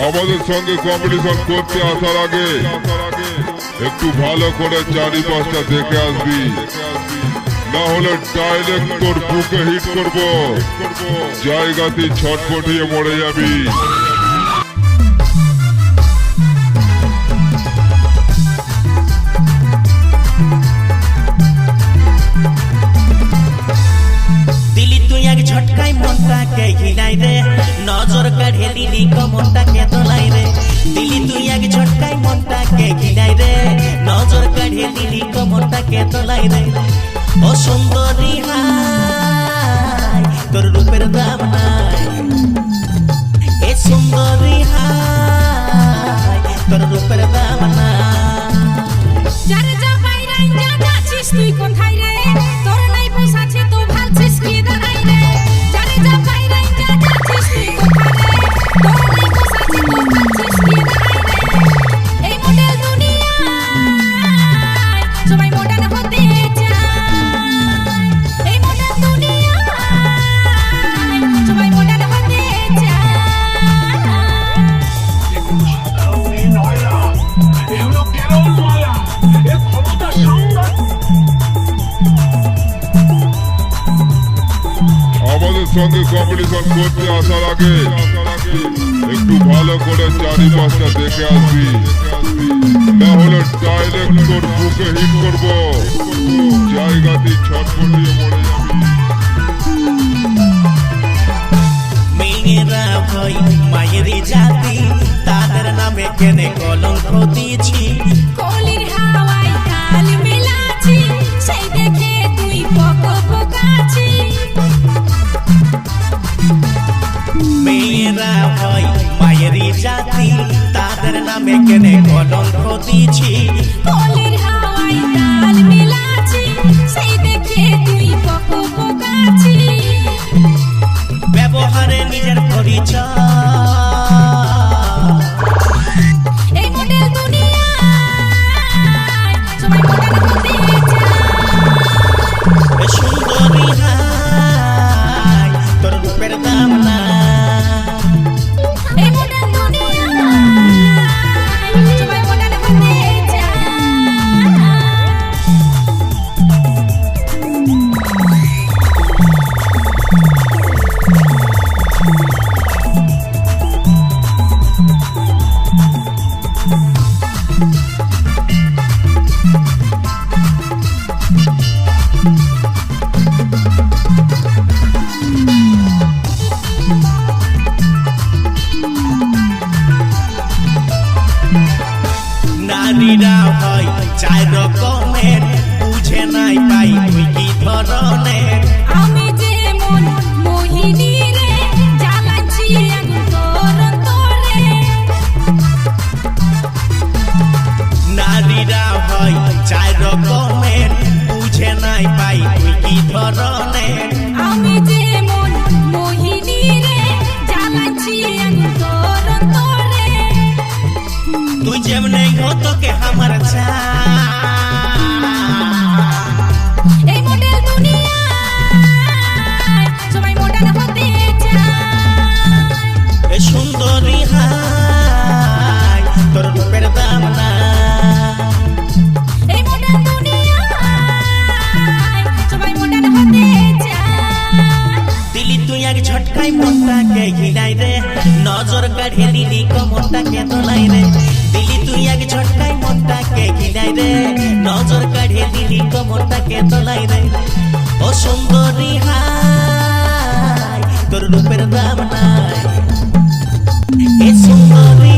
আমাদের সঙ্গে কম্পিটিশন করতে আসার আগে একটু ভালো করে চারিপাশটা দেখে আসবি, না হলে ডাইরেক্ট তোর বুকে হিট করব, জায়গাতে ছটফটিয়ে মরে যাবি। दिली तू एक झटकाई मोटा के हिलाई रे, नजर काढ़े दिली को मोटा के तोलाई रे। दिली तू एक झटकाई मोटा के हिलाई रे, नजर काढ़े दिली को मोटा के तोलाई रे। ओ सुंदरी हाय तोर रूपेर दाम नाई, ए सुंदरी हाय तोर रूपेर दाम नाई। जारे जा বাইরাই যা যাচ্ছিস তুই কোথায় রে, তোর নাই পয়সা আছে তো ভালছিস কি দাঁড়াই রে। জারে যা বাইরাই যা যাচ্ছিস তুই কোথায় রে, তোর নাই পয়সা আছে তো ভালছিস কি দাঁড়াই রে। এই মডেল দুনিয়ায় সবাই মডার্ন হতে চায়, এই মডেল দুনিয়ায় সবাই মডার্ন হতে চায়। আমাদের সঙ্গে কম্পিটিশন করতে আসার আগে একটু ভালো করে চারিপাশটা দেখে আসবি, না হলে ডাইরেক্ট তোর বুকে হিট করব, জায়গাতে ছটফটিয়ে মরে যাবি। মেয়েরা ভয় মায়েরই জাতি, তাদের নামে কেনে কলঙ্ক দিয়েছি। কলির হাওয়ায় কাল মেলাছি, সেই দেখে তুই পকাছি। মেয়েরা ভয় মায়েরই জাতি, তাদের নামে কেনে কলঙ্ক দিয়েছি। কলির হাওয়ায় কাল মেলাছি, সেই দেখে তুই পকাছি। ব্যবহারে নিজের পরিচয়, এই মডেল দুনিয়ায় সবাই মডার্ন হতে চায়, এ সুন্দরী হাই তোর রূপের দাম না। এই মডেল দুনিয়ায় সবাই মডার্ন হতে চায়। নারীরা হয় চার রকমের, বুঝে নাই পাই তুই কি ধরনের। আমি যেমন মোহিনী রে, জ্বালাচ্ছি আগুন তোর অন্তরে। নারীরা হয় চার রকমের, বুঝে নাই পাই তুই কি ধরনের। আমি যেমন মোহিনী রে, জ্বালাচ্ছি আগুন তোর অন্তরে। তুই যেমনে তোকে আমার এই মডেল দুনিয়ায় সবাই মডার্ন হতে চায়, এ সুন্দরী হাই তোর রূপের দাম না। এই মডেল দুনিয়ায় সবাই মডার্ন হতে চায়। দিলি তুই এক ঝটকাই মনটাকে হিলাই রে, নজর কাঢ়ে দিলি কমরটাকে তোলাই রে। দিলি তুই এক ঝটকাই মনটাকে হিলাই রে, নজর কাঢ়ে দিলি কমরটাকে তোলাই রে। ও সুন্দরী হাই তোর রূপের দাম নাই, এ সুন্দরী